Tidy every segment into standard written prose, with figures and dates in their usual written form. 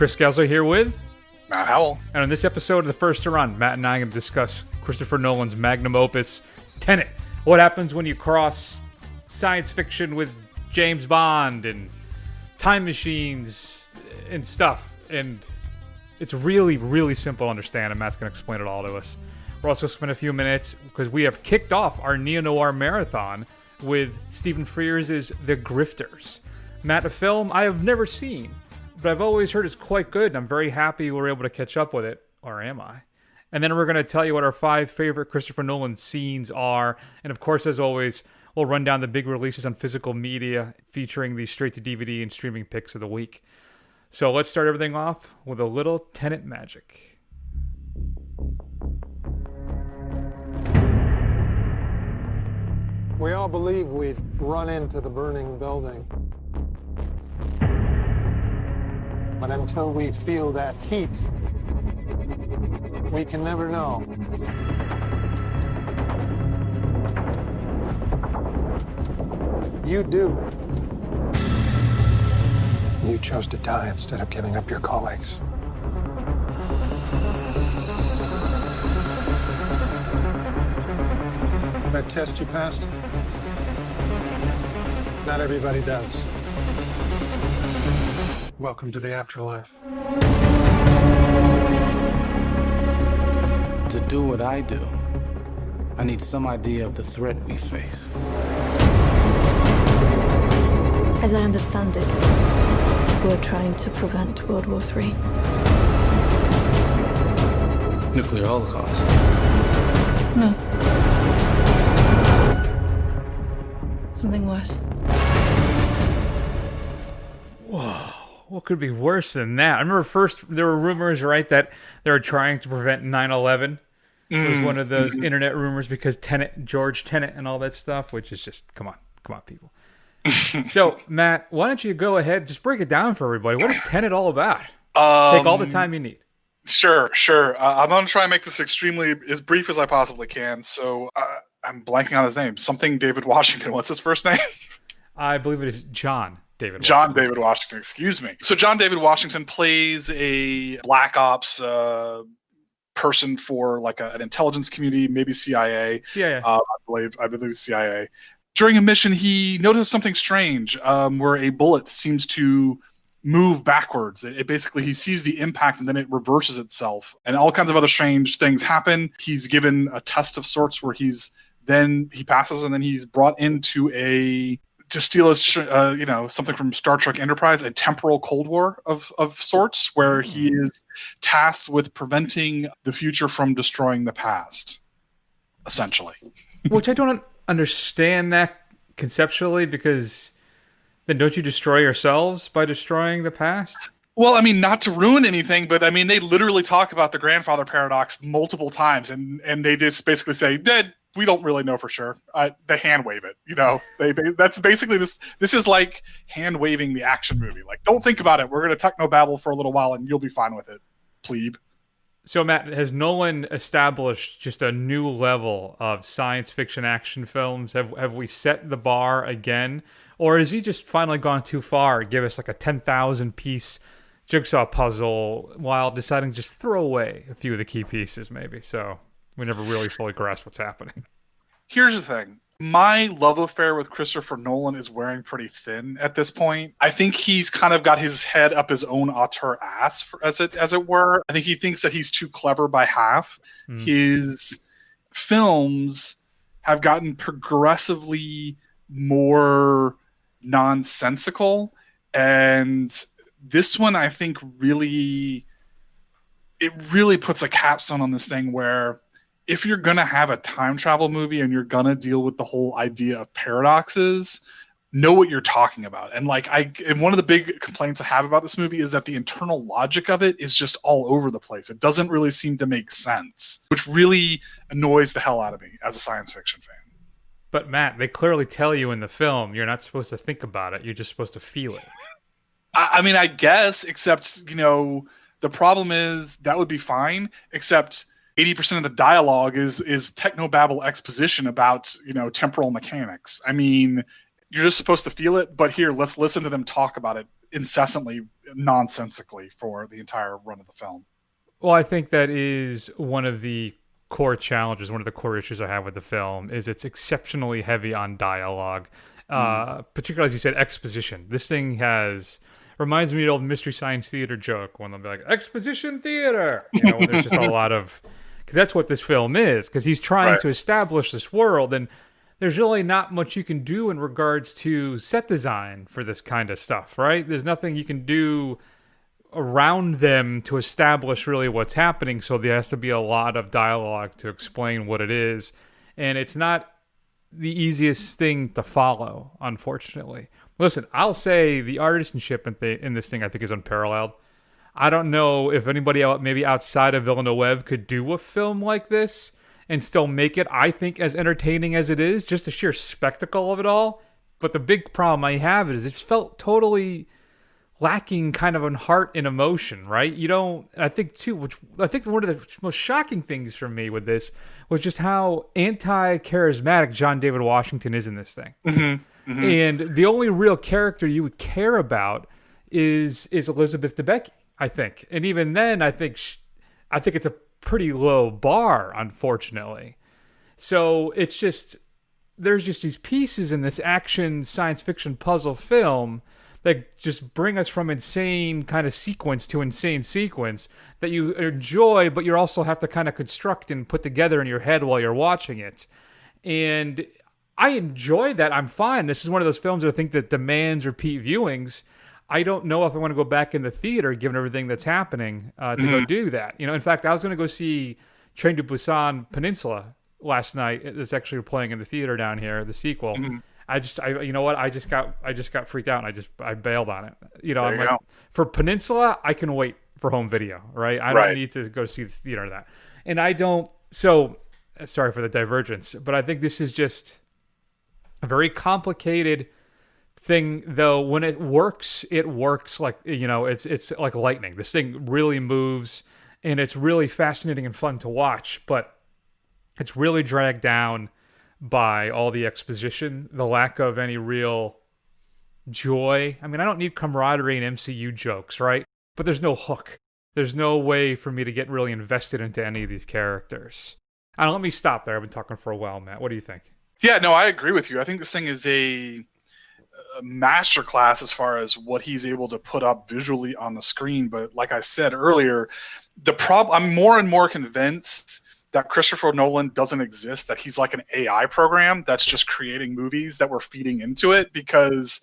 Chris Galzo here with Matt Howell. And on this episode of The First to Run, Matt and I are going to discuss Christopher Nolan's magnum opus, Tenet. What happens when you cross science fiction with James Bond and time machines and stuff. And it's really, really simple to understand, and Matt's going to explain it all to us. We're also going to spend a few minutes, because we have kicked off our Neo-Noir Marathon with Stephen Frears' The Grifters. Matt, a film I have never seen, but I've always heard it's quite good, and I'm very happy we're able to catch up with it. Or am I? And then we're going to tell you what our 5 favorite Christopher Nolan scenes are. And of course, as always, we'll run down the big releases on physical media featuring the straight-to-DVD and streaming picks of the week. So let's start everything off with a little Tenet magic. We all believe we'd run into the burning building. But until we feel that heat, we can never know. You do. You chose to die instead of giving up your colleagues. That test you passed? Not everybody does. Welcome to the afterlife. To do what I do, I need some idea of the threat we face. As I understand it, we're trying to prevent World War III. Nuclear holocaust. No. Something worse. Whoa. What could be worse than that? I remember first there were rumors, right, that they were trying to prevent 9/11. It was one of those internet rumors because George Tenet and all that stuff, which is just, come on, people. So, Matt, why don't you go ahead, just break it down for everybody. What is Tenet all about? Take all the time you need. Sure. I'm going to try and make this extremely as brief as I possibly can. So I'm blanking on his name. Something David Washington. What's his first name? I believe it is John David Washington, excuse me. So John David Washington plays a Black Ops person for like an intelligence community, maybe CIA. I believe CIA. During a mission, he notices something strange where a bullet seems to move backwards. It basically, he sees the impact and then it reverses itself. And all kinds of other strange things happen. He's given a test of sorts where he passes and then he's brought into to steal something from Star Trek Enterprise, a temporal Cold War of sorts, where he is tasked with preventing the future from destroying the past, essentially. Which I don't understand that conceptually, because then don't you destroy yourselves by destroying the past? Well, I mean, not to ruin anything, but I mean, they literally talk about the grandfather paradox multiple times, and they just basically say that we don't really know for sure. They hand wave it, that's basically this is like hand waving the action movie. Like, don't think about it. We're going to technobabble for a little while and you'll be fine with it, plebe. So, Matt, has Nolan established just a new level of science fiction action films? Have we set the bar again? Or has he just finally gone too far, give us like a 10,000 piece jigsaw puzzle while deciding to just throw away a few of the key pieces maybe? So we never really fully grasp what's happening. Here's the thing. My love affair with Christopher Nolan is wearing pretty thin at this point. I think he's kind of got his head up his own auteur ass, as it were. I think he thinks that he's too clever by half. His films have gotten progressively more nonsensical, and this one I think really puts a capstone on this thing where if you're going to have a time travel movie and you're going to deal with the whole idea of paradoxes, know what you're talking about. And and one of the big complaints I have about this movie is that the internal logic of it is just all over the place. It doesn't really seem to make sense, which really annoys the hell out of me as a science fiction fan. But Matt, they clearly tell you in the film you're not supposed to think about it. You're just supposed to feel it. I mean, I guess, except, the problem is that would be fine, except 80% of the dialogue is technobabble exposition about, temporal mechanics. I mean, you're just supposed to feel it, but here, let's listen to them talk about it incessantly, nonsensically for the entire run of the film. Well, I think that is one of the core challenges, one of the core issues I have with the film is it's exceptionally heavy on dialogue, particularly, as you said, exposition. This thing reminds me of the old Mystery Science Theater joke when they'll be like, exposition theater! When there's just a lot of... Because that's what this film is, because he's trying to establish this world, and there's really not much you can do in regards to set design for this kind of stuff, right? There's nothing you can do around them to establish really what's happening, so there has to be a lot of dialogue to explain what it is, and it's not the easiest thing to follow, unfortunately. Listen, I'll say the artisanship in this thing I think is unparalleled. I don't know if anybody maybe outside of Villeneuve could do a film like this and still make it, I think, as entertaining as it is, just the sheer spectacle of it all. But the big problem I have is it felt totally lacking kind of in heart and emotion, right? I think one of the most shocking things for me with this was just how anti-charismatic John David Washington is in this thing. Mm-hmm. Mm-hmm. And the only real character you would care about is Elizabeth Debicki, I think. And even then, I think it's a pretty low bar, unfortunately. So it's just, there's just these pieces in this action science fiction puzzle film that just bring us from insane kind of sequence to insane sequence that you enjoy, but you also have to kind of construct and put together in your head while you're watching it. And I enjoy that. I'm fine. This is one of those films that I think that demands repeat viewings. I don't know if I want to go back in the theater, given everything that's happening, to go do that. In fact, I was going to go see Train to Busan Peninsula last night. It's actually playing in the theater down here, the sequel. Mm-hmm. I just got freaked out and I bailed on it. I'm like, for Peninsula, I can wait for home video, right? I don't need to go see the theater of that. And I don't, so sorry for the divergence, but I think this is just a very complicated thing, though. When it works like, it's like lightning. This thing really moves and it's really fascinating and fun to watch, but it's really dragged down by all the exposition, the lack of any real joy. I mean, I don't need camaraderie and MCU jokes, right? But there's no hook. There's no way for me to get really invested into any of these characters. Let me stop there. I've been talking for a while, Matt. What do you think? Yeah, no, I agree with you. I think this thing is a masterclass as far as what he's able to put up visually on the screen. But like I said earlier, I'm more and more convinced that Christopher Nolan doesn't exist, that he's like an AI program that's just creating movies that we're feeding into it, because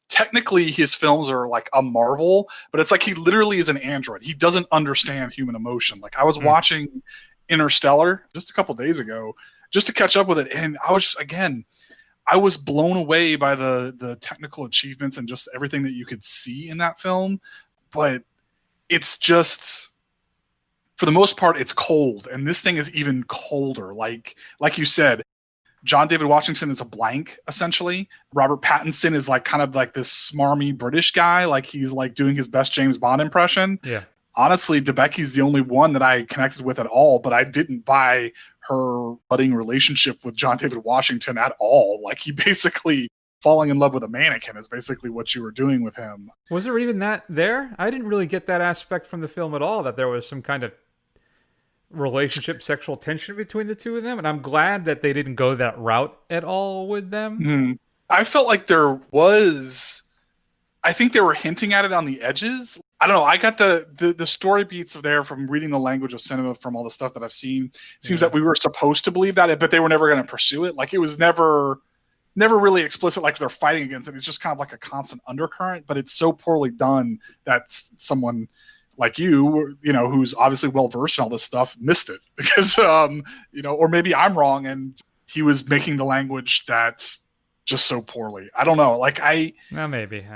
technically his films are like a marvel, but it's like he literally is an android. He doesn't understand human emotion. Like I was watching Interstellar just a couple days ago just to catch up with it, and I was blown away by the technical achievements and just everything that you could see in that film. But it's just, for the most part, it's cold. And this thing is even colder. Like you said, John David Washington is a blank, essentially. Robert Pattinson is like kind of like this smarmy British guy. Like he's like doing his best James Bond impression. Yeah. Honestly, Debicki's the only one that I connected with at all, but I didn't buy her budding relationship with John David Washington at all. Like he basically falling in love with a mannequin is basically what you were doing with him. Was there even that there? I didn't really get that aspect from the film at all, that there was some kind of relationship, sexual tension between the two of them. And I'm glad that they didn't go that route at all with them. Mm-hmm. I felt like there was, I think they were hinting at it on the edges. I don't know. I got the story beats of there from reading the language of cinema, from all the stuff that I've seen. It seems that we were supposed to believe that, but they were never going to pursue it. Like it was never really explicit, like they're fighting against it. It's just kind of like a constant undercurrent, but it's so poorly done that someone like you know, who's obviously well-versed in all this stuff, missed it because, or maybe I'm wrong and he was making the language that just so poorly. I don't know. Like maybe.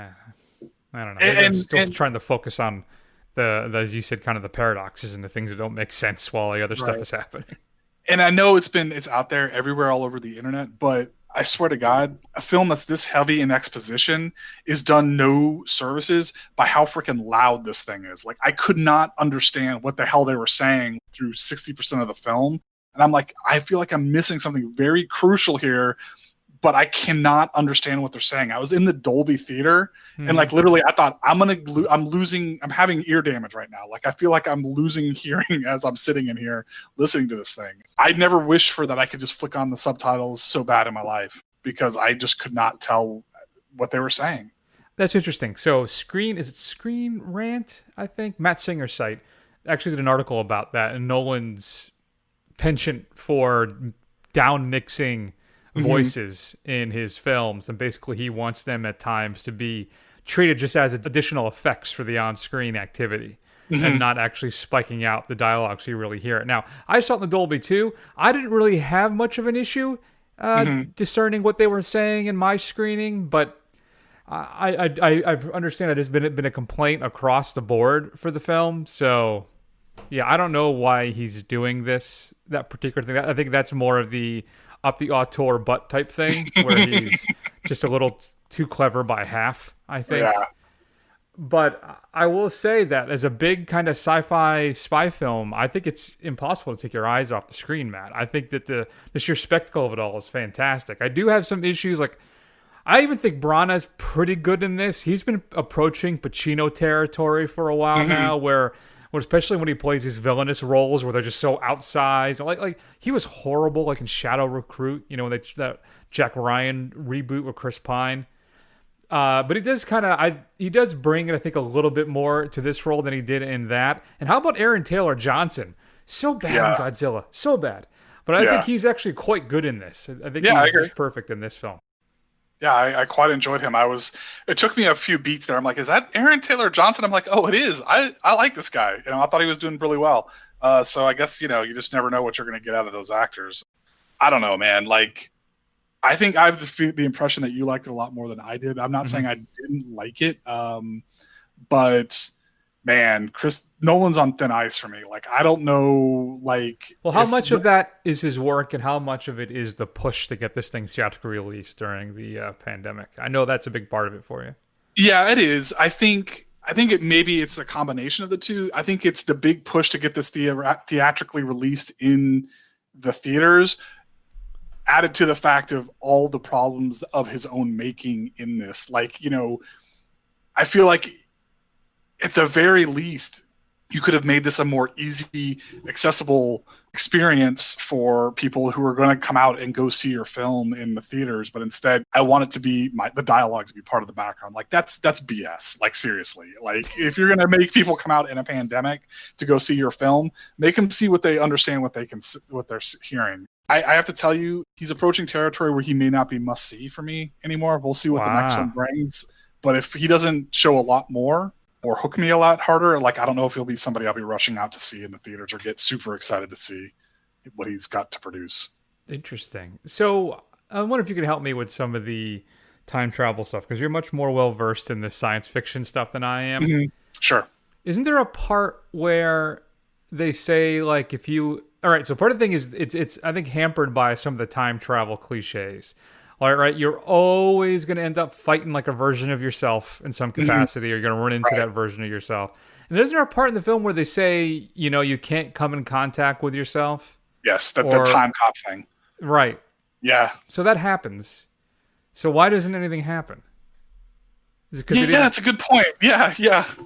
I don't know. I'm still trying to focus on the, as you said, kind of the paradoxes and the things that don't make sense while the other stuff is happening. And I know it's out there everywhere, all over the internet, but I swear to God, a film that's this heavy in exposition is done no services by how freaking loud this thing is. Like I could not understand what the hell they were saying through 60% of the film. And I'm like, I feel like I'm missing something very crucial here but I cannot understand what they're saying. I was in the Dolby theater, and like literally, I thought I'm having ear damage right now. Like I feel like I'm losing hearing as I'm sitting in here listening to this thing. I never wished for that I could just flick on the subtitles so bad in my life because I just could not tell what they were saying. That's interesting. So Screen Rant, I think, Matt Singer's site actually did an article about that and Nolan's penchant for down mixing voices in his films, and basically he wants them at times to be treated just as additional effects for the on-screen activity and not actually spiking out the dialogue so you really hear it. Now, I saw it in the Dolby too. I didn't really have much of an issue discerning what they were saying in my screening, but I understand that there's been a complaint across the board for the film, so yeah, I don't know why he's doing that particular thing. I think that's more of the up the auteur butt type thing, where he's just a little too clever by half, I think. Yeah. But I will say that as a big kind of sci-fi spy film, I think it's impossible to take your eyes off the screen, Matt. I think that the sheer spectacle of it all is fantastic. I do have some issues, like I even think Branagh's pretty good in this. He's been approaching Pacino territory for a while now, where especially when he plays these villainous roles where they're just so outsized. Like he was horrible, like in Shadow Recruit, when that Jack Ryan reboot with Chris Pine. But he does he does bring it, I think, a little bit more to this role than he did in that. And how about Aaron Taylor Johnson? So bad in Godzilla, so bad. But I think he's actually quite good in this. I think he's just perfect in this film. Yeah, I quite enjoyed him. It took me a few beats there. I'm like, is that Aaron Taylor Johnson? I'm like, oh, it is. I like this guy. I thought he was doing really well. So I guess, you just never know what you're going to get out of those actors. I don't know, man. Like, I think I have the impression that you liked it a lot more than I did. I'm not saying I didn't like it. But man, Nolan's on thin ice for me. Like, I don't know, like... Well, how much of that is his work and how much of it is the push to get this thing theatrically released during the pandemic? I know that's a big part of it for you. Yeah, it is. I think maybe it's a combination of the two. I think it's the big push to get this theatrically released in the theaters, added to the fact of all the problems of his own making in this. Like, I feel like at the very least, you could have made this a more easy, accessible experience for people who are going to come out and go see your film in the theaters. But instead, I want it to be the dialogue to be part of the background. Like that's BS. Like seriously, like if you're going to make people come out in a pandemic to go see your film, make them see what they understand, what they're hearing. I have to tell you, he's approaching territory where he may not be must see for me anymore. We'll see what the next one brings. But if he doesn't show a lot more, or hook me a lot harder, like I don't know if he'll be somebody I'll be rushing out to see in the theaters or get super excited to see what he's got to produce. Interesting. So I wonder if you could help me with some of the time travel stuff, because you're much more well-versed in the science fiction stuff than I am. Mm-hmm. Sure. Isn't there a part where they say, like, if you... All right, so part of the thing is it's I think hampered by some of the time travel cliches. All right, you're always going to end up fighting like a version of yourself in some capacity, or you're going to run into that version of yourself. And isn't there a part in the film where they say, you can't come in contact with yourself? Yes, the time cop thing. Right. Yeah. So that happens. So why doesn't anything happen? Is it that's a good point. Yeah.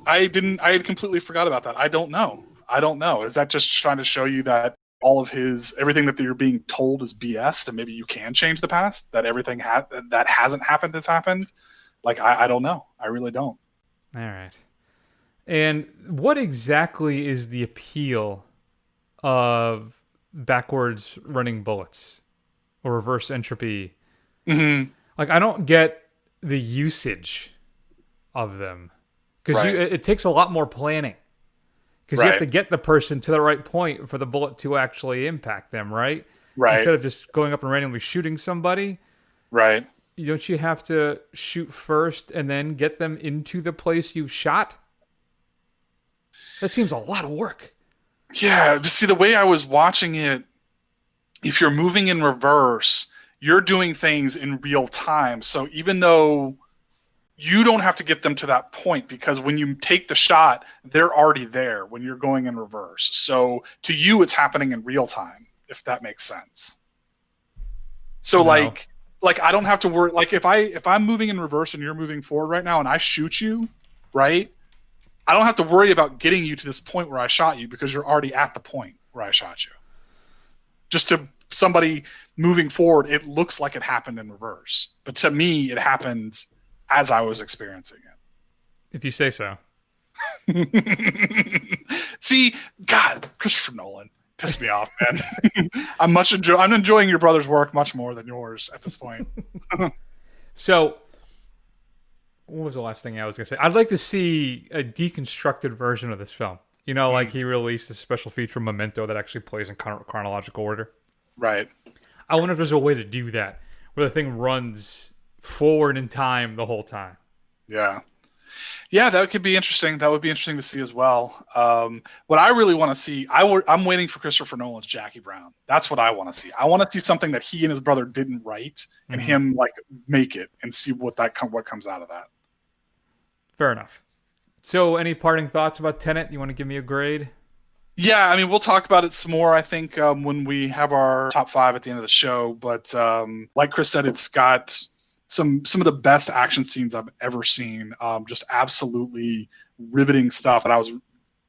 I had completely forgot about that. I don't know. Is that just trying to show you that all of everything that you're being told is BS, and maybe you can change the past, that everything that hasn't happened has happened? Like, I don't know. I really don't. All right. And what exactly is the appeal of backwards running bullets or reverse entropy? Mm-hmm. Like, I don't get the usage of them, because it takes a lot more planning. Because you have to get the person to the right point for the bullet to actually impact them, right? Right. Instead of just going up and randomly shooting somebody. Right. Don't you have to shoot first and then get them into the place you've shot? That seems a lot of work. Yeah. See, the way I was watching it, if you're moving in reverse, you're doing things in real time. So even though you don't have to get them to that point, because when you take the shot, they're already there when you're going in reverse. So to you, it's happening in real time, if that makes sense. So Like, I don't have to worry. Like, if I'm moving in reverse and you're moving forward right now and I shoot you, right? I don't have to worry about getting you to this point where I shot you because you're already at the point where I shot you. Just to somebody moving forward, it looks like it happened in reverse. But to me, it happened as I was experiencing it. If you say so. See, God, Christopher Nolan pissed me off, man. I'm enjoying your brother's work much more than yours at this point. So, what was the last thing I was going to say? I'd like to see a deconstructed version of this film. You know, like he released a special feature Memento that actually plays in chronological order. Right. I wonder if there's a way to do that, where the thing runs forward in time the whole time. Yeah. Yeah, that could be interesting. That would be interesting to see as well. What I really want to see, I'm waiting for Christopher Nolan's Jackie Brown. That's what I want to see. I want to see something that he and his brother didn't write, and him like make it and see what comes out of that. Fair enough. So, any parting thoughts about Tenet? You want to give me a grade? Yeah, I mean, we'll talk about it some more, I think, when we have our top 5 at the end of the show. But like Chris said, it's got some of the best action scenes I've ever seen. Just absolutely riveting stuff. And I was,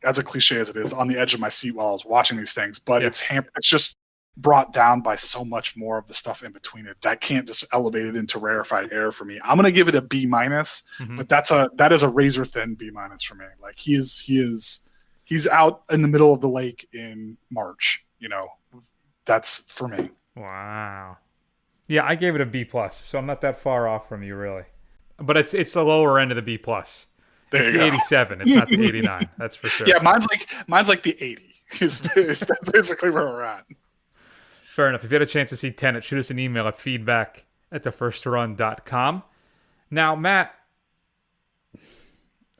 as a cliche as it is, on the edge of my seat while I was watching these things. But it's just brought down by so much more of the stuff in between it that can't just elevate it into rarefied air for me. I'm gonna give it a B-, but that is a razor thin B- for me. Like he's out in the middle of the lake in March. You know, that's for me. Wow. Yeah, I gave it a B+, so I'm not that far off from you, really. But it's the lower end of the B+. It's the 87. It's not the 89. That's for sure. Yeah, mine's like the 80. That's basically where we're at. Fair enough. If you had a chance to see Tenet, shoot us an email at feedback@thefirstrun.com. Now, Matt,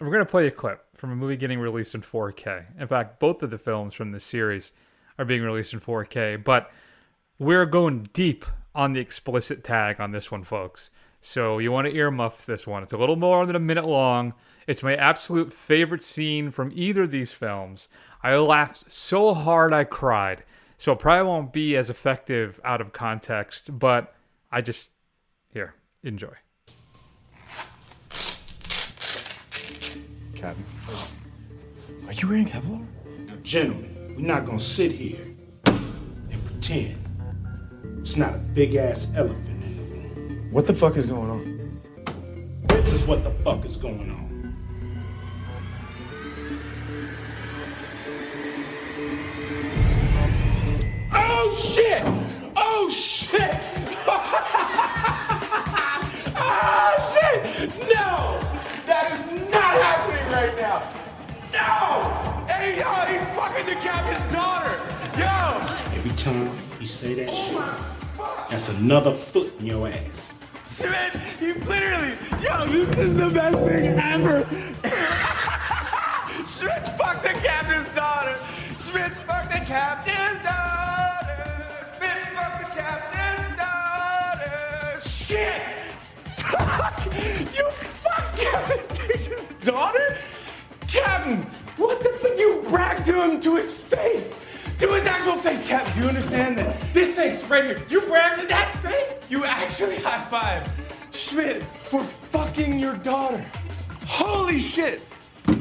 we're going to play a clip from a movie getting released in 4K. In fact, both of the films from this series are being released in 4K, but we're going deep on the explicit tag on this one, folks. So you want to earmuff this one. It's a little more than a minute long. It's my absolute favorite scene from either of these films. I laughed so hard I cried. So it probably won't be as effective out of context, but here, enjoy. Captain, are you wearing Kevlar? Now, gentlemen, we're not gonna sit here and pretend it's not a big-ass elephant in the room. What the fuck is going on? This is what the fuck is going on. Oh, shit! Oh, shit! Oh, shit! No! That is not happening right now! No! Hey, yo, he's fucking the captain's daughter! Yo! Every time you say that shit, that's another foot in your ass. Schmidt, he literally, this is the best thing ever! Schmidt fucked the captain's daughter! Schmidt fucked the captain's daughter! Schmidt fucked the captain's daughter! Shit! Fuck! You fucked Captain Six's daughter? Captain, what the fuck? You bragged to him to his face! To his actual face, Captain. Do you understand that? This face right here, you bragged to that face? You actually high-fived Schmidt for fucking your daughter. Holy shit!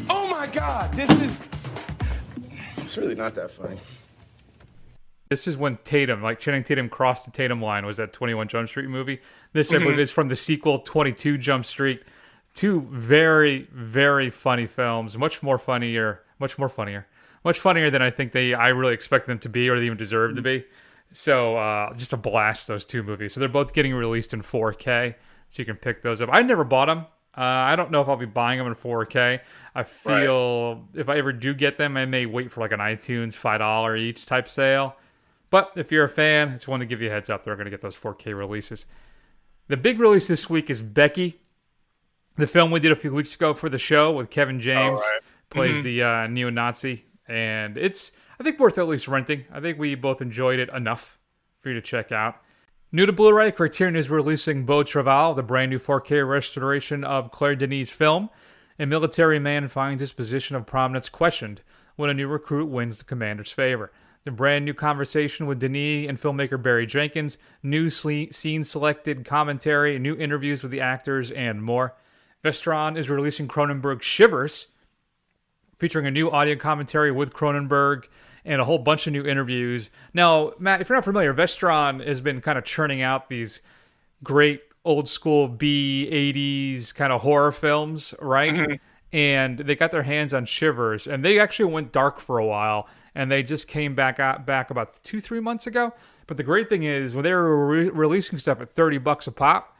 Oh my god, It's really not that funny. This is when Channing Tatum crossed the Tatum line, was that 21 Jump Street movie. This, I believe, is from the sequel, 22 Jump Street. Two very, very funny films. Much funnier than I think I really expected them to be, or they even deserve to be. So just a blast, those two movies. So they're both getting released in 4K, so you can pick those up. I never bought them. I don't know if I'll be buying them in 4K. I feel if I ever do get them, I may wait for like an iTunes $5 each type sale. But if you're a fan, it's one to give you a heads up. They're going to get those 4K releases. The big release this week is Becky, the film we did a few weeks ago for the show with Kevin James. Plays the neo-Nazi. And it's, I think, worth at least renting. I think we both enjoyed it enough for you to check out. New to Blu-ray, Criterion is releasing Beau Travail, the brand new 4K restoration of Claire Denis' film. A military man finds his position of prominence questioned when a new recruit wins the commander's favor. The brand new conversation with Denis and filmmaker Barry Jenkins, new scene-selected commentary, new interviews with the actors, and more. Vestron is releasing Cronenberg's Shivers, featuring a new audio commentary with Cronenberg and a whole bunch of new interviews. Now, Matt, if you're not familiar, Vestron has been kind of churning out these great old school B-80s kind of horror films, right? Mm-hmm. And they got their hands on Shivers, and they actually went dark for a while, and they just came back about 2-3 months ago. But the great thing is, when they were releasing stuff at $30 a pop,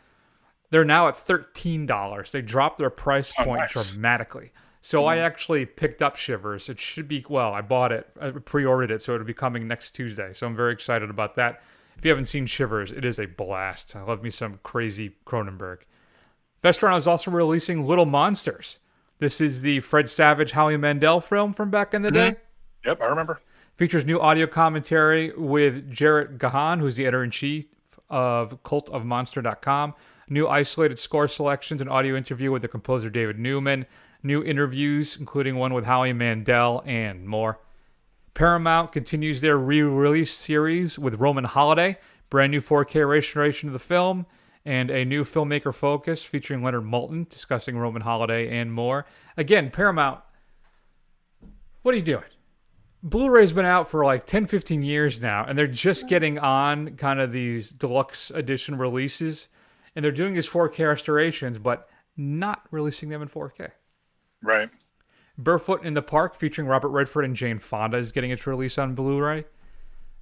they're now at $13. They dropped their price point dramatically. So I actually picked up Shivers. It should be, well, I bought it. I pre-ordered it, so it'll be coming next Tuesday. So I'm very excited about that. If you haven't seen Shivers, it is a blast. I love me some crazy Cronenberg. Vestron is also releasing Little Monsters. This is the Fred Savage, Howie Mandel film from back in the day. Yep, I remember. Features new audio commentary with Jarrett Gahan, who's the editor-in-chief of cultofmonster.com. New isolated score selections, an audio interview with the composer David Newman. New interviews, including one with Howie Mandel, and more. Paramount continues their re-release series with Roman Holiday, brand new 4K restoration of the film, and a new filmmaker focus featuring Leonard Maltin discussing Roman Holiday and more. Again, Paramount, what are you doing? Blu-ray's been out for like 10, 15 years now, and they're just getting on kind of these deluxe edition releases, and they're doing these 4K restorations, but not releasing them in 4K. Right. Barefoot in the Park, featuring Robert Redford and Jane Fonda, is getting its release on Blu-ray.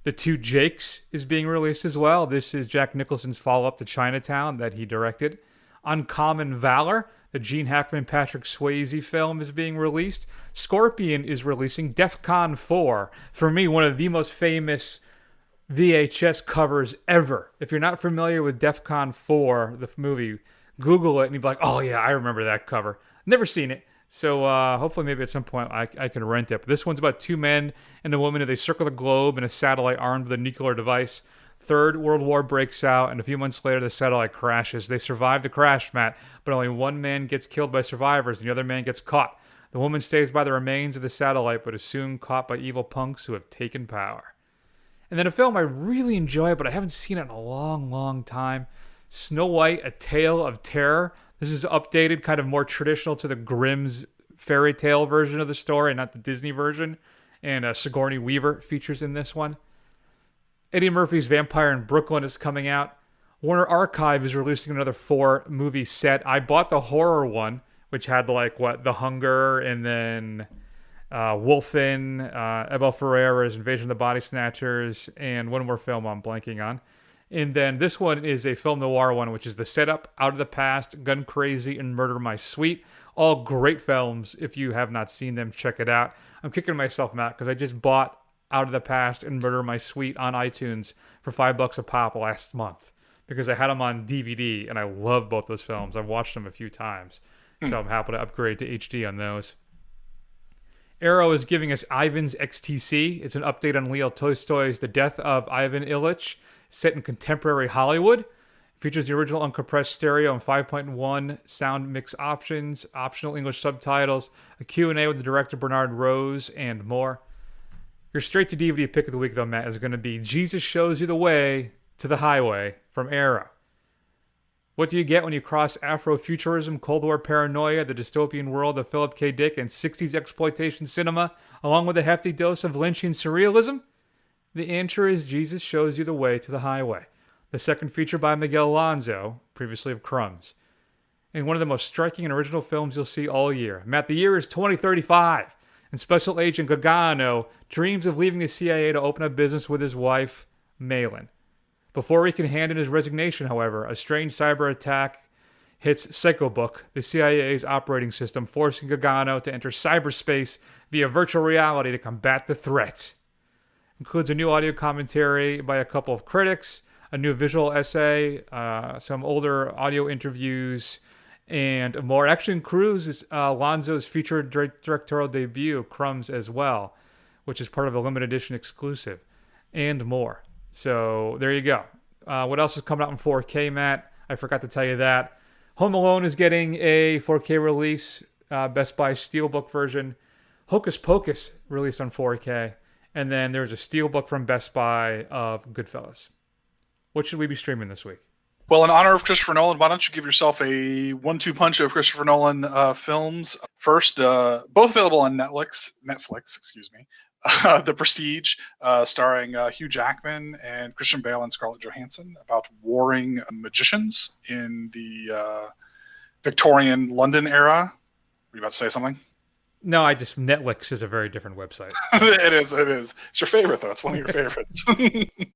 The Two Jakes is being released as well. This is Jack Nicholson's follow-up to Chinatown that he directed. Uncommon Valor, the Gene Hackman, Patrick Swayze film, is being released. Scorpion is releasing DEFCON 4. For me, one of the most famous VHS covers ever. If you're not familiar with DEFCON 4, the movie, Google it and you'll be like, oh yeah, I remember that cover. Never seen it. So hopefully maybe at some point I can rent it. But this one's about two men and a woman, and they circle the globe in a satellite armed with a nuclear device. Third World War breaks out, and a few months later the satellite crashes. They survive the crash, Matt, but only one man gets killed by survivors and the other man gets caught. The woman stays by the remains of the satellite, but is soon caught by evil punks who have taken power. And then a film I really enjoy, but I haven't seen it in a long, long time. Snow White, A Tale of Terror. This is updated, kind of more traditional to the Grimm's fairy tale version of the story, not the Disney version. And Sigourney Weaver features in this one. Eddie Murphy's Vampire in Brooklyn is coming out. Warner Archive is releasing another 4-movie set. I bought the horror one, which had The Hunger, and then Wolfen, Abel Ferreira's Invasion of the Body Snatchers, and one more film I'm blanking on. And then this one is a film noir one, which is The Setup, Out of the Past, Gun Crazy, and Murder My Sweet. All great films. If you have not seen them, check it out. I'm kicking myself, Matt, because I just bought Out of the Past and Murder My Sweet on iTunes for $5 a pop last month because I had them on DVD, and I love both those films. I've watched them a few times, so I'm happy to upgrade to HD on those. Arrow is giving us Ivan's XTC. It's an update on Leo Tolstoy's The Death of Ivan Ilyich, set in contemporary Hollywood. It features the original uncompressed stereo and 5.1 sound mix options, optional English subtitles, a Q&A with the director Bernard Rose, and more. Your straight-to-DVD pick of the week, though, Matt, is going to be Jesus Shows You the Way to the Highway from Arrow. What do you get when you cross Afrofuturism, Cold War paranoia, the dystopian world of Philip K. Dick, and 60s exploitation cinema, along with a hefty dose of Lynchian surrealism? The answer is Jesus Shows You the Way to the Highway, the second feature by Miguel Alonso, previously of Crumbs, and one of the most striking and original films you'll see all year. Matt, the year is 2035, and Special Agent Gargano dreams of leaving the CIA to open up business with his wife, Malin. Before he can hand in his resignation, however, a strange cyber attack hits Psychobook, the CIA's operating system, forcing Gargano to enter cyberspace via virtual reality to combat the threat. Includes a new audio commentary by a couple of critics, a new visual essay, some older audio interviews, and more. Actually includes Alonso's featured directorial debut, Crumbs, as well, which is part of a limited edition exclusive, and more. So there you go. What else is coming out in 4K, Matt? I forgot to tell you that. Home Alone is getting a 4K release, Best Buy Steelbook version. Hocus Pocus released on 4K. And then there's a steelbook from Best Buy of Goodfellas. What should we be streaming this week? Well, in honor of Christopher Nolan, why don't you give yourself a 1-2 punch of Christopher Nolan films? First, both available on Netflix, excuse me. The Prestige, starring Hugh Jackman and Christian Bale and Scarlett Johansson, about warring magicians in the Victorian London era. Were you about to say something? No, Netflix is a very different website. It is. It's your favorite, though. It's one of your favorites.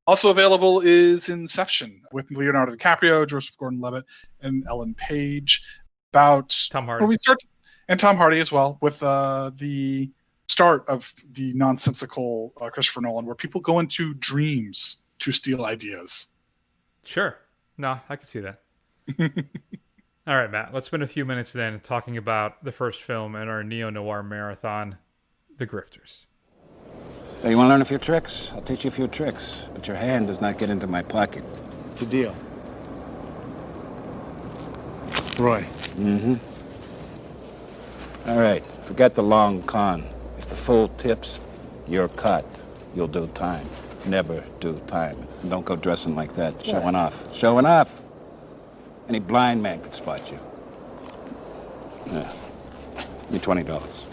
Also available is Inception with Leonardo DiCaprio, Joseph Gordon-Levitt, and Ellen Page. About Tom Hardy. And Tom Hardy as well, with the start of the nonsensical Christopher Nolan, where people go into dreams to steal ideas. Sure. No, I can see that. All right, Matt, let's spend a few minutes then talking about the first film in our Neo-Noir Marathon, The Grifters. So you want to learn a few tricks? I'll teach you a few tricks, but your hand does not get into my pocket. It's a deal. Roy. Mm-hmm. All right, forget the long con. If the full tips, you're cut. You'll do time. Never do time. And don't go dressing like that. Showing off. Showing off. Any blind man could spot you. Yeah. Give me $20.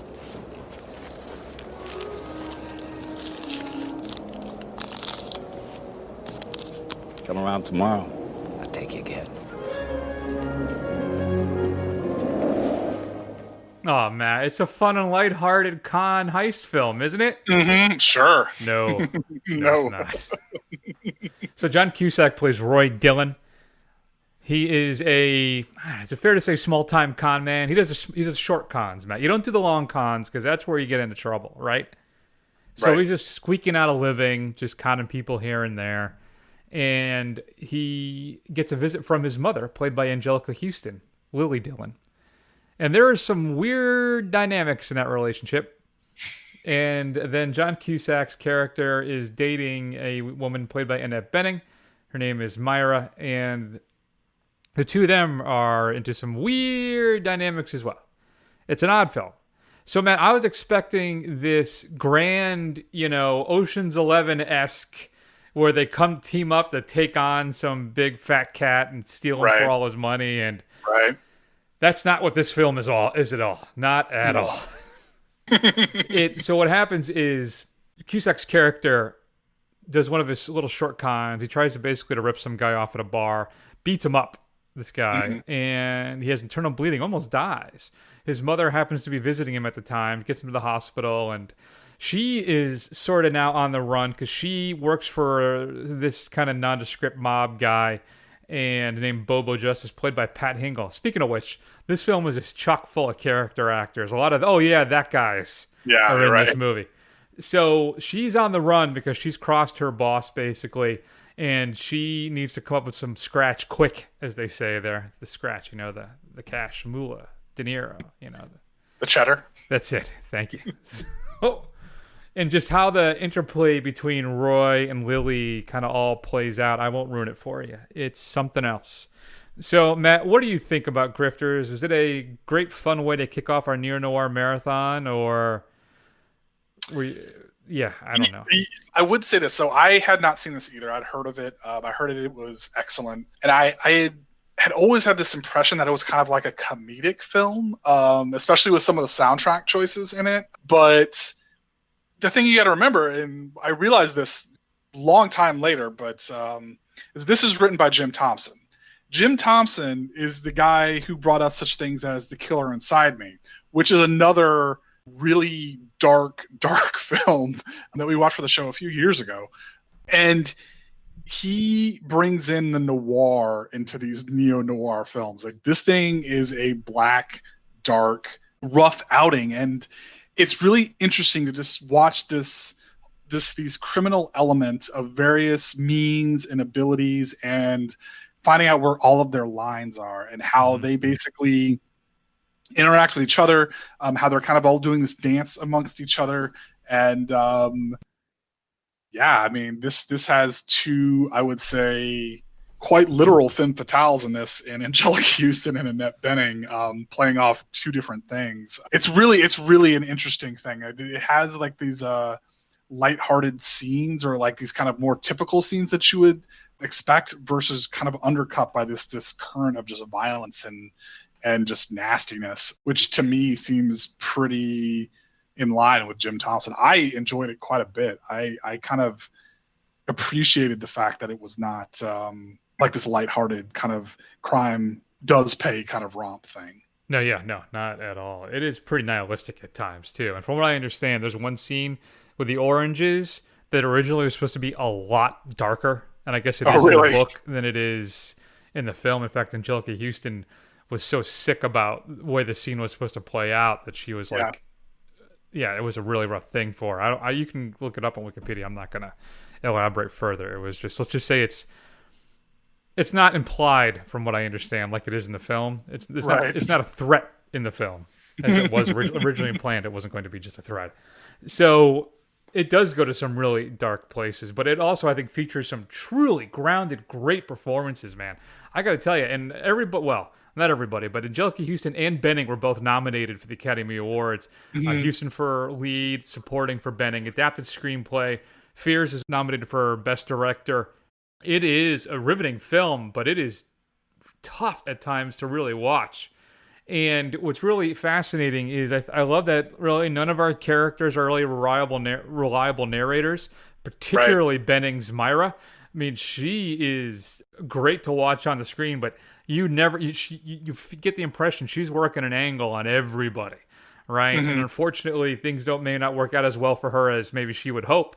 Come around tomorrow. I'll take you again. Oh, Matt, it's a fun and lighthearted con heist film, isn't it? Mm-hmm. Sure. No. No. It's not. So John Cusack plays Roy Dillon. He is is it fair to say, small-time con man? He does short cons, Matt. You don't do the long cons because that's where you get into trouble, right? So Right. he's just squeaking out a living, just conning people here and there. And he gets a visit from his mother, played by Angelica Huston, Lily Dillon. And there are some weird dynamics in that relationship. And then John Cusack's character is dating a woman played by Annette Bening. Her name is Myra, and the two of them are into some weird dynamics as well. It's an odd film. So, Matt, I was expecting this grand, Ocean's 11-esque, where they come team up to take on some big fat cat and steal him Right. for all his money. And Right. that's not what this film is at all. Not at all. So what happens is Cusack's character does one of his little short cons. He tries to rip some guy off at a bar, beats him up, this guy, and he has internal bleeding, almost dies. His mother happens to be visiting him at the time, gets him to the hospital, and she is sort of now on the run because she works for this kind of nondescript mob guy and named Bobo Justice, played by Pat Hingle. Speaking of which, this film is just chock full of character actors. A lot of, that guys are in this movie. So she's on the run because she's crossed her boss, basically, and she needs to come up with some scratch quick, as they say there. The scratch, the cash, moolah, De Niro, The cheddar. That's it. Thank you. And just how the interplay between Roy and Lily kind of all plays out, I won't ruin it for you. It's something else. So, Matt, what do you think about Grifters? Was it a great, fun way to kick off our Neo-Noir Marathon, or I don't know. I would say this. So I had not seen this either. I'd heard of it. I heard it was excellent. And I had always had this impression that it was kind of like a comedic film, especially with some of the soundtrack choices in it. But the thing you got to remember, and I realized this long time later, but is this is written by Jim Thompson. Jim Thompson is the guy who brought us such things as The Killer Inside Me, which is another really dark film that we watched for the show a few years ago. And he brings in the noir into these neo-noir films. Like, this thing is a black, dark, rough outing. And it's really interesting to just watch these criminal elements of various means and abilities and finding out where all of their lines are and how they basically interact with each other, how they're kind of all doing this dance amongst each other. And this has two, I would say, quite literal femme fatales in this, and Angelica Huston and Annette Bening playing off two different things. It's really an interesting thing. It has like these lighthearted scenes or like these kind of more typical scenes that you would expect versus kind of undercut by this current of just violence and just nastiness, which to me seems pretty in line with Jim Thompson. I enjoyed it quite a bit. I kind of appreciated the fact that it was not like this lighthearted kind of crime does pay kind of romp thing. No, not at all. It is pretty nihilistic at times too. And from what I understand, there's one scene with the oranges that originally was supposed to be a lot darker, and I guess it is in the book than it is in the film. In fact, Angelica Huston was so sick about the way the scene was supposed to play out that she was like, it was a really rough thing for her. You can look it up on Wikipedia. I'm not going to elaborate further. It was just, let's just say it's not implied from what I understand like it is in the film. It's not a threat in the film as it was originally planned. It wasn't going to be just a threat. So it does go to some really dark places, but it also, I think, features some truly grounded, great performances, man. I got to tell you, and not everybody, but Angelica Huston and Bening were both nominated for the Academy Awards. Huston for lead, supporting for Bening, adapted screenplay. Frears is nominated for Best Director. It is a riveting film, but it is tough at times to really watch. And what's really fascinating is I love that really none of our characters are really reliable narrators, particularly Bening's Myra. I mean, she is great to watch on the screen, but you get the impression she's working an angle on everybody, right? And unfortunately, things may not work out as well for her as maybe she would hope.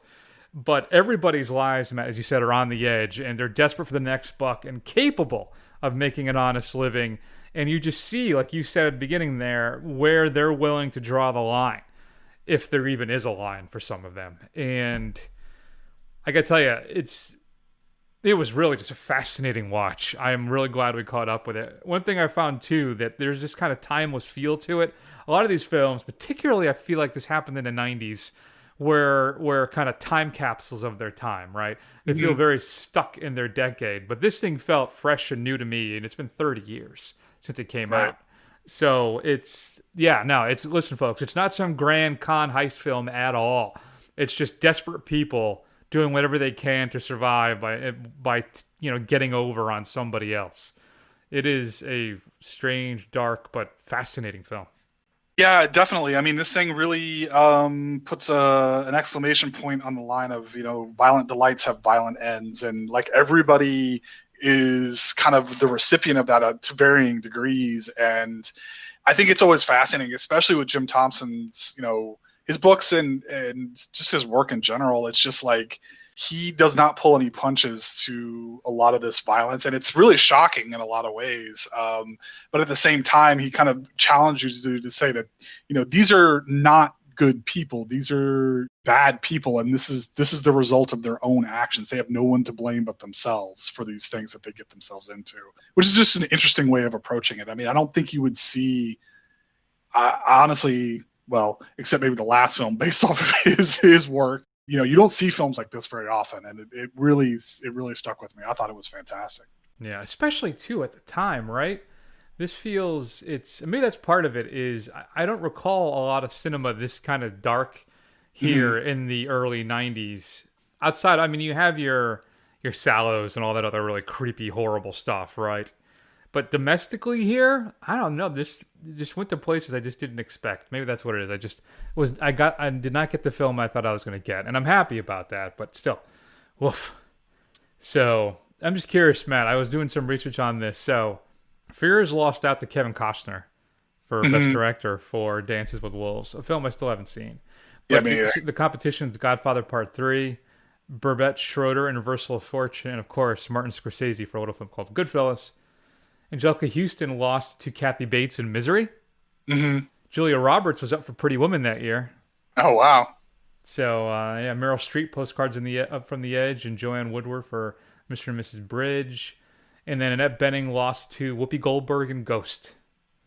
But everybody's lives, Matt, as you said, are on the edge, and they're desperate for the next buck and capable of making an honest living. And you just see, like you said at the beginning there, where they're willing to draw the line, if there even is a line for some of them. And I got to tell you, it was really just a fascinating watch. I am really glad we caught up with it. One thing I found, too, that there's this kind of timeless feel to it. A lot of these films, particularly I feel like this happened in the 90s, were kind of time capsules of their time, right? They feel very stuck in their decade. But this thing felt fresh and new to me, and it's been 30 years since it came out. So listen, folks, it's not some grand con heist film at all. It's just desperate people doing whatever they can to survive by getting over on somebody else. It is a strange, dark, but fascinating film. Yeah, definitely. I mean, this thing really puts an exclamation point on the line of, violent delights have violent ends. And like everybody is kind of the recipient of that to varying degrees. And I think it's always fascinating, especially with Jim Thompson's, his books and just his work in general. It's just like he does not pull any punches to a lot of this violence, and it's really shocking in a lot of ways. But at the same time, he kind of challenges you to say that, these are not good people. These are bad people, and this is the result of their own actions. They have no one to blame but themselves for these things that they get themselves into, which is just an interesting way of approaching it. I mean, I don't think you would see, honestly, well, except maybe the last film based off of his work. You don't see films like this very often, and it really stuck with me. I thought it was fantastic. Yeah, especially too at the time, right? This feels maybe that's part of it. Is I don't recall a lot of cinema this kind of dark here in the early 90s. Outside, I mean, you have your Sallows and all that other really creepy, horrible stuff, right? But domestically here, I don't know. This just went to places I just didn't expect. Maybe that's what it is. I did not get the film I thought I was going to get, and I'm happy about that. But still, woof. So I'm just curious, Matt. I was doing some research on this. So Frears lost out to Kevin Costner for Best Director for Dances with Wolves, a film I still haven't seen. But the competition is Godfather Part 3, Burbett Schroeder and Reversal of Fortune, and of course Martin Scorsese for a little film called Goodfellas. Angelica Huston lost to Kathy Bates in Misery. Julia Roberts was up for Pretty Woman that year. Oh, wow. So, Meryl Streep, Postcards Up from the Edge, and Joanne Woodward for Mr. and Mrs. Bridge. And then Annette Bening lost to Whoopi Goldberg in Ghost.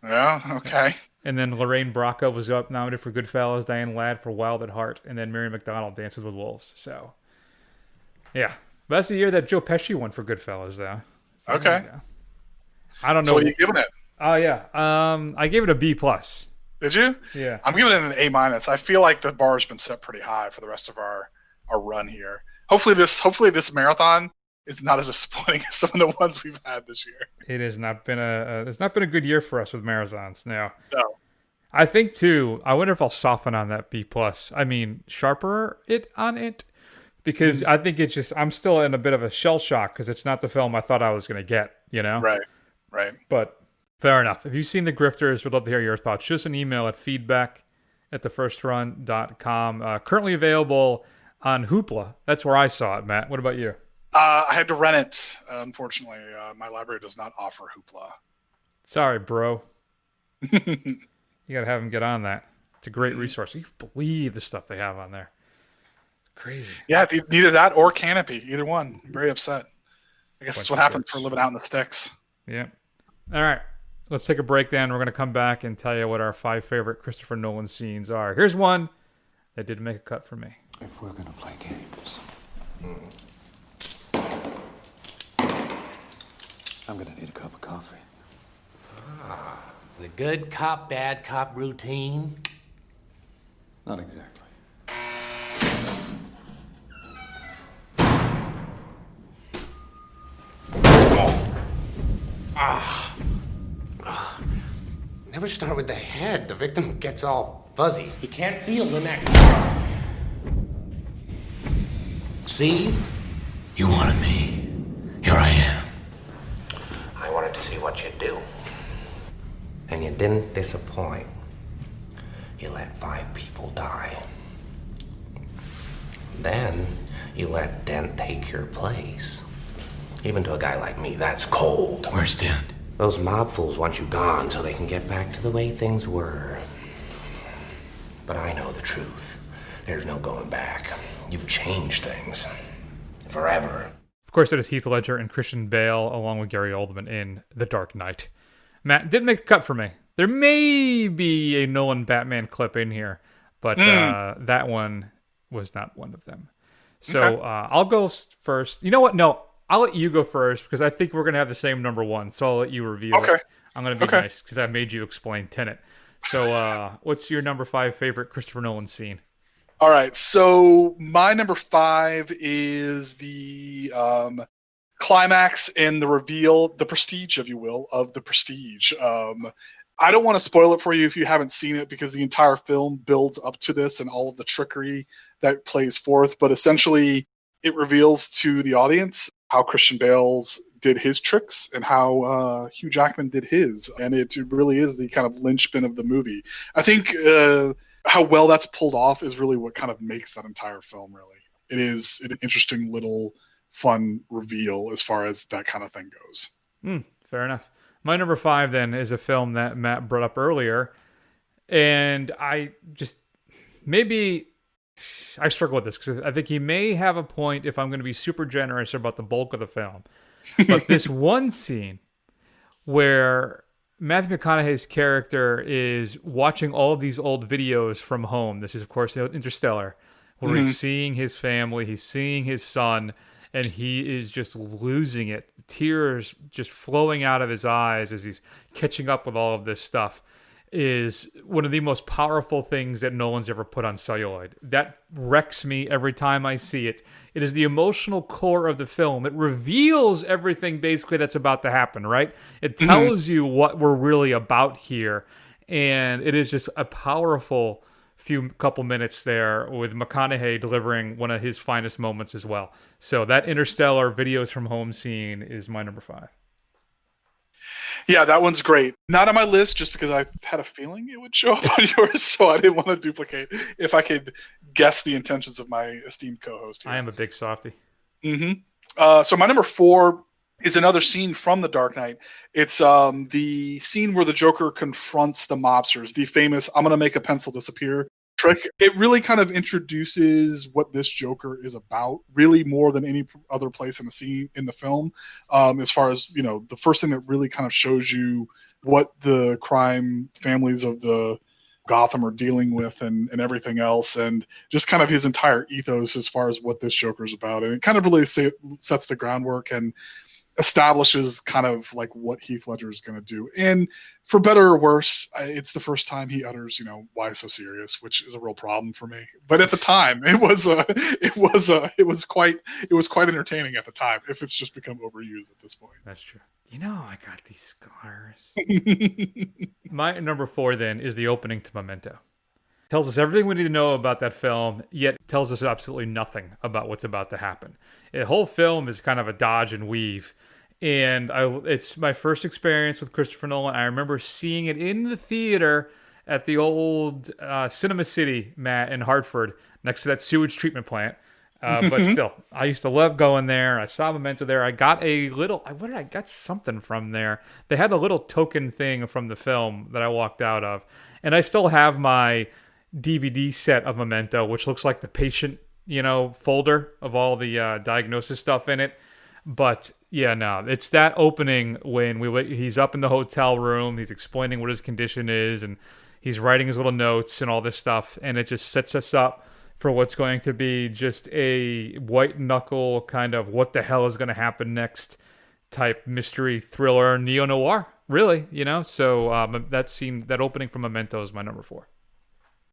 Yeah, okay. And then Lorraine Bracco was up, nominated for Goodfellas, Diane Ladd for Wild at Heart, and then Mary McDonald, Dances with Wolves. So, yeah. But that's the year that Joe Pesci won for Goodfellas, though. So, okay. I don't know. So what are you giving it? Oh, yeah. I gave it a B+. Did you? Yeah. I'm giving it an A-. I feel like the bar's been set pretty high for the rest of our run here. Hopefully this marathon is not as disappointing as some of the ones we've had this year. It has not been it's not been a good year for us with marathons now. No. I think too, I wonder if I'll soften on that B+. I mean, sharper it on it, because I think it's just, I'm still in a bit of a shell shock because it's not the film I thought I was going to get, you know? Right. But fair enough. If you've seen The Grifters, we'd love to hear your thoughts. Shoot us an email at feedback@thefirstrun.com. Currently available on Hoopla. That's where I saw it, Matt. What about you? I had to rent it. Unfortunately, my library does not offer Hoopla. Sorry, bro. You got to have them get on that. It's a great resource. You believe the stuff they have on there. It's crazy. Yeah, neither that or Canopy. Either one. I'm very upset. I guess that's what happens for living out in the sticks. Yeah. All right. Let's take a break then. We're going to come back and tell you what our 5 favorite Christopher Nolan scenes are. Here's one that didn't make a cut for me. If we're gonna play games, I'm gonna need a cup of coffee. The good cop, bad cop routine. Not exactly. Never start with the head. The victim gets all fuzzy. You can't feel the neck. See? You wanted me. Here I am. I wanted to see what you'd do. And you didn't disappoint. You let 5 people die. Then you let Dent take your place. Even to a guy like me, that's cold. Where's Dent? Those mob fools want you gone so they can get back to the way things were. But I know the truth. There's no going back. You've changed things. Forever. Of course, it is Heath Ledger and Christian Bale, along with Gary Oldman in The Dark Knight. Matt, didn't make the cut for me. There may be a Nolan Batman clip in here, but that one was not one of them. So Okay. I'll go first. You know what? No, I'll let you go first because I think we're going to have the same number one. So I'll let you reveal it. I'm going to be nice because I made you explain Tenet. So what's your number 5 favorite Christopher Nolan scene? All right, so my number 5 is the climax and the reveal, the prestige, if you will, of The Prestige. I don't want to spoil it for you if you haven't seen it because the entire film builds up to this and all of the trickery that plays forth. But essentially, it reveals to the audience how Christian Bale's did his tricks and how Hugh Jackman did his. And it really is the kind of linchpin of the movie. I think how well that's pulled off is really what kind of makes that entire film, really. It is an interesting little fun reveal as far as that kind of thing goes. Fair enough. My number 5 then is a film that Matt brought up earlier. And I struggle with this because I think he may have a point if I'm going to be super generous about the bulk of the film. But this one scene where Matthew McConaughey's character is watching all of these old videos from home. This is, of course, Interstellar, where he's seeing his family, he's seeing his son, and he is just losing it. Tears just flowing out of his eyes as he's catching up with all of this stuff is one of the most powerful things that Nolan's ever put on celluloid. That wrecks me every time I see it. It is the emotional core of the film. It reveals everything basically that's about to happen, right? It tells you what we're really about here. And it is just a powerful couple minutes there with McConaughey delivering one of his finest moments as well. So that Interstellar videos from home scene is my number 5. Yeah, that one's great. Not on my list just because I had a feeling it would show up on yours, so I didn't want to duplicate if I could guess the intentions of my esteemed co-host here. I am a big softie. So my number 4 is another scene from The Dark Knight. It's the scene where the Joker confronts the mobsters, the famous "I'm going to make a pencil disappear" trick. It really kind of introduces what this Joker is about, really more than any other place in the scene in the film. As far as, you know, the first thing that really kind of shows you what the crime families of the Gotham are dealing with and everything else, and just kind of his entire ethos as far as what this Joker is about. And it kind of really sets the groundwork. And establishes kind of like what Heath Ledger is going to do. And for better or worse, it's the first time he utters, why so serious, which is a real problem for me. But at the time, it was quite entertaining at the time. If it's just become overused at this point. That's true. I got these scars. My number 4 then is the opening to Memento. Tells us everything we need to know about that film, yet tells us absolutely nothing about what's about to happen. The whole film is kind of a dodge and weave. And it's my first experience with Christopher Nolan. I remember seeing it in the theater at the old Cinema City, Matt, in Hartford, next to that sewage treatment plant. But still, I used to love going there. I saw Memento there. I got I got something from there. They had a little token thing from the film that I walked out of. And I still have my DVD set of Memento, which looks like the patient, folder of all the diagnosis stuff in it. But yeah, no, it's that opening when he's up in the hotel room, he's explaining what his condition is, and he's writing his little notes and all this stuff, and it just sets us up for what's going to be just a white knuckle kind of what the hell is going to happen next type mystery thriller neo-noir, really, So that opening from Memento is my number 4.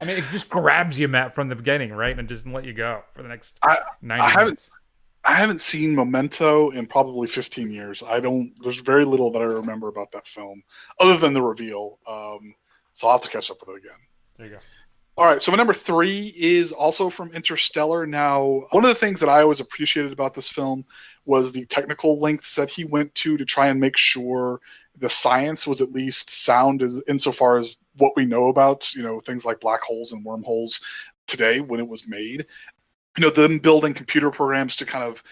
I mean, it just grabs you, Matt, from the beginning, right? And doesn't let you go for the next 90 minutes. I haven't seen Memento in probably 15 years. There's very little that I remember about that film other than the reveal. So I'll have to catch up with it again. There you go. All right. So my number 3 is also from Interstellar. Now, one of the things that I always appreciated about this film was the technical lengths that he went to try and make sure the science was at least sound insofar as what we know about, things like black holes and wormholes today when it was made. Them building computer programs to kind of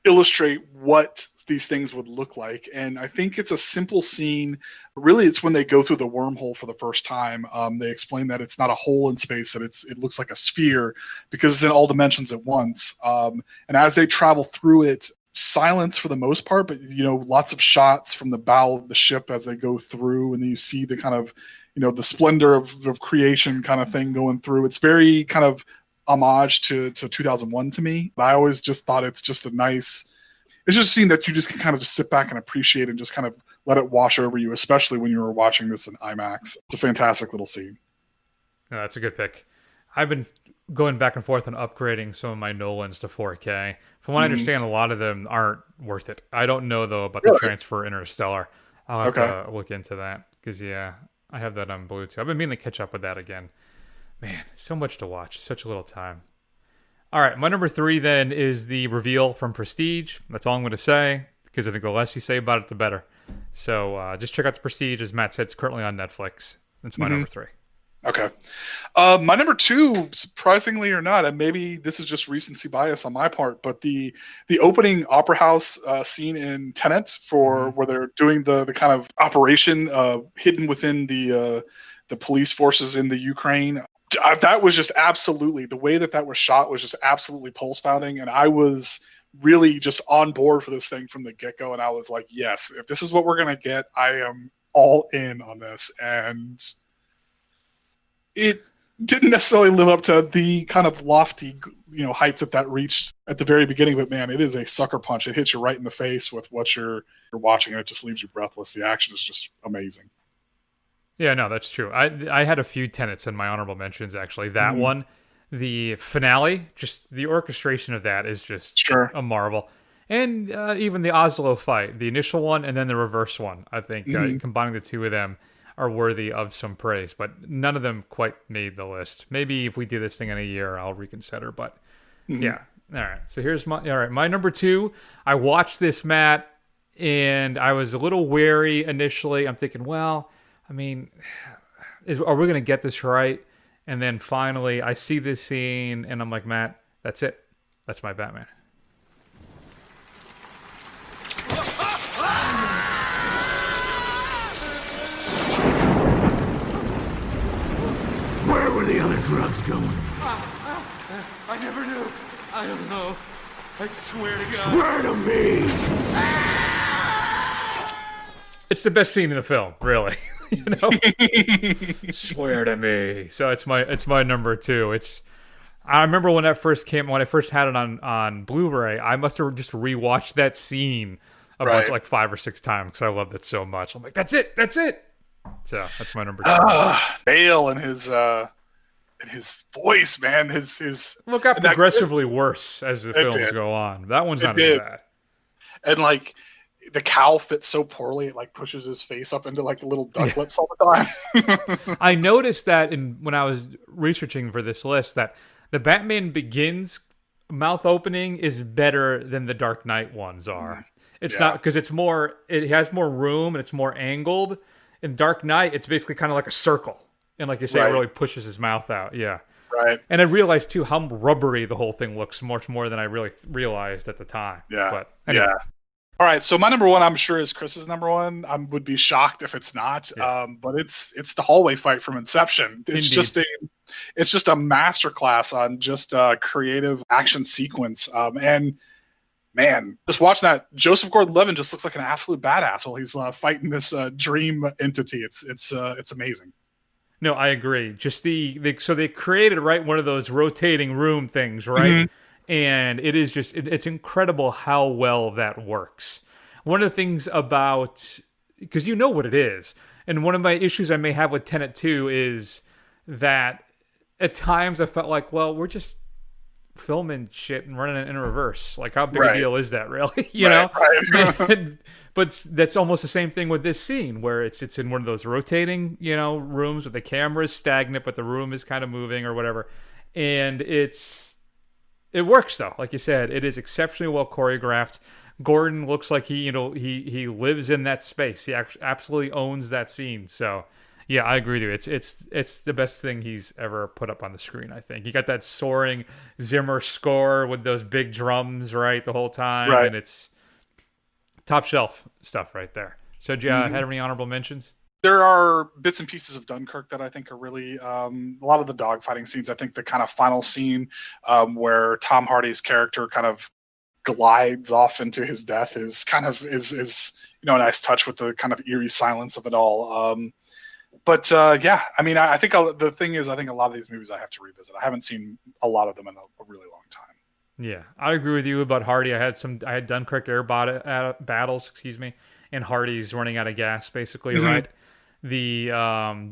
illustrate what these things would look like. And I think it's a simple scene. Really, it's when they go through the wormhole for the first time. They explain that it's not a hole in space, that it looks like a sphere because it's in all dimensions at once. And as they travel through it, silence for the most part, but, lots of shots from the bow of the ship as they go through. And then you see the kind of, the splendor of creation kind of thing going through. It's very kind of homage to 2001 to me. I always just thought it's just it's just a scene that you just can kind of just sit back and appreciate and just kind of let it wash over you, especially when you were watching this in IMAX. It's a fantastic little scene. No, that's a good pick. I've been going back and forth and upgrading some of my Nolans to 4K. From what I understand, a lot of them aren't worth it. I don't know, though, about the transfer Interstellar. I'll have to look into that because, I have that on Bluetooth. I've been meaning to catch up with that again. Man, so much to watch. Such a little time. All right, my number 3 then is the reveal from Prestige. That's all I'm going to say, because I think the less you say about it, the better. So just check out the Prestige. As Matt said, it's currently on Netflix. That's my number 3. Okay. My number 2, surprisingly or not, and maybe this is just recency bias on my part, but the opening opera house scene in Tenet where they're doing the kind of operation hidden within the police forces in the Ukraine. That was just absolutely, the way that was shot was just absolutely pulse pounding. And I was really just on board for this thing from the get-go. And I was like, yes, if this is what we're going to get, I am all in on this. And it didn't necessarily live up to the kind of lofty, heights that reached at the very beginning. But man, it is a sucker punch. It hits you right in the face with what you're watching, and it just leaves you breathless. The action is just amazing. Yeah, no, that's true. I had a few Tenets in my honorable mentions, actually. That one, the finale, just the orchestration of that is just a marvel. And even the Oslo fight, the initial one and then the reverse one, I think combining the two of them are worthy of some praise. But none of them quite made the list. Maybe if we do this thing in a year, I'll reconsider. But yeah, all right. So here's my number 2. I watched this, Matt, and I was a little wary initially. I'm thinking, well, I mean, are we going to get this right? And then finally, I see this scene, and I'm like, Matt, that's it. That's my Batman. Where were the other drugs going? I never knew. I don't know. I swear to God. Swear to me! It's the best scene in the film, really. Swear to me. So it's my number 2. I remember when I first had it on Blu-ray, I must have just rewatched that scene a Right. bunch, like 5 or 6 times because I loved it so much. I'm like, that's it. So that's my number 2. Bale and his voice, man, his Well, it got progressively worse as the films did. go on. That one's It not did. as bad. And like the cowl fits so poorly, it like pushes his face up into like the little duck lips all the time. I noticed that when I was researching for this list that the Batman Begins mouth opening is better than the Dark Knight ones are. It's not because it has more room and it's more angled. In Dark Knight, it's basically kind of like a circle. And like you say, it really pushes his mouth out. Yeah. Right. And I realized too how rubbery the whole thing looks, much more than I really realized at the time. Yeah. But anyway. Yeah. All right. So my number 1, I'm sure, is Chris's number 1. I would be shocked if it's not. Yeah. But it's the hallway fight from Inception. It's just a masterclass on just a creative action sequence. And man, just watching that, Joseph Gordon-Levitt just looks like an absolute badass while he's fighting this dream entity. It's amazing. No, I agree. Just so they created one of those rotating room things, right? And it is just it's incredible how well that works. One of the things about, because you know what it is, and one of my issues I may have with Tenet 2 is that at times I felt like, well, we're just filming shit and running it in reverse. Like, how big a deal is that, really? you know? Right. But that's almost the same thing with this scene, where it's in one of those rotating, rooms where the camera is stagnant, but the room is kind of moving or whatever. And it works though. Like you said, it is exceptionally well choreographed. Gordon looks like he lives in that space. He absolutely owns that scene. So yeah, I agree with you. It's the best thing he's ever put up on the screen, I think. You got that soaring Zimmer score with those big drums, right, the whole time. Right. And it's top shelf stuff right there. So do you have any honorable mentions? There are bits and pieces of Dunkirk that I think are really a lot of the dogfighting scenes. I think the kind of final scene where Tom Hardy's character kind of glides off into his death is a nice touch with the kind of eerie silence of it all. But I mean, I think the thing is, I think a lot of these movies I have to revisit. I haven't seen a lot of them in a really long time. Yeah, I agree with you about Hardy. I had Dunkirk air battles, and Hardy's running out of gas, basically, right? The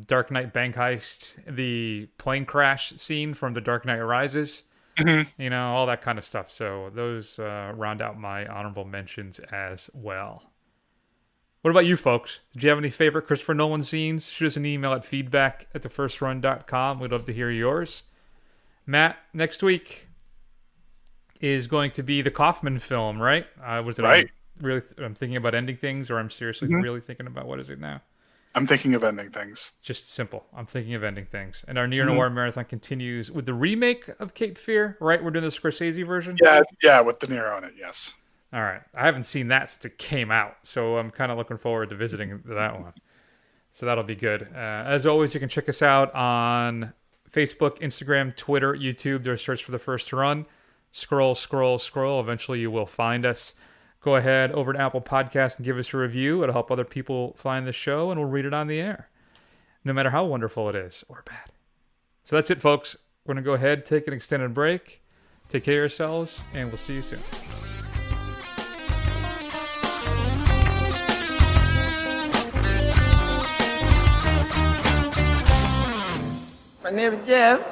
Dark Knight bank heist, the plane crash scene from The Dark Knight Rises, all that kind of stuff. So those round out my honorable mentions as well. What about you folks? Did you have any favorite Christopher Nolan scenes? Shoot us an email at feedback@thefirstrun.com. We'd love to hear yours. Matt, next week is going to be the Kaufman film, right? Right. I'm thinking about ending things, or I'm seriously really thinking about what is it now? I'm thinking of ending things. Just simple. I'm thinking of ending things. And our Neo-Noir Marathon continues with the remake of Cape Fear, right? We're doing the Scorsese version? Yeah, with De Niro in it, yes. All right. I haven't seen that since it came out, so I'm kind of looking forward to visiting that one. So that'll be good. As always, you can check us out on Facebook, Instagram, Twitter, YouTube. There's search for The First Run. Scroll. Eventually you will find us. Go ahead over to Apple Podcasts and give us a review. It'll help other people find the show, and we'll read it on the air, no matter how wonderful it is or bad. So that's it, folks. We're going to go ahead, take an extended break. Take care of yourselves, and we'll see you soon. My name is Jeff.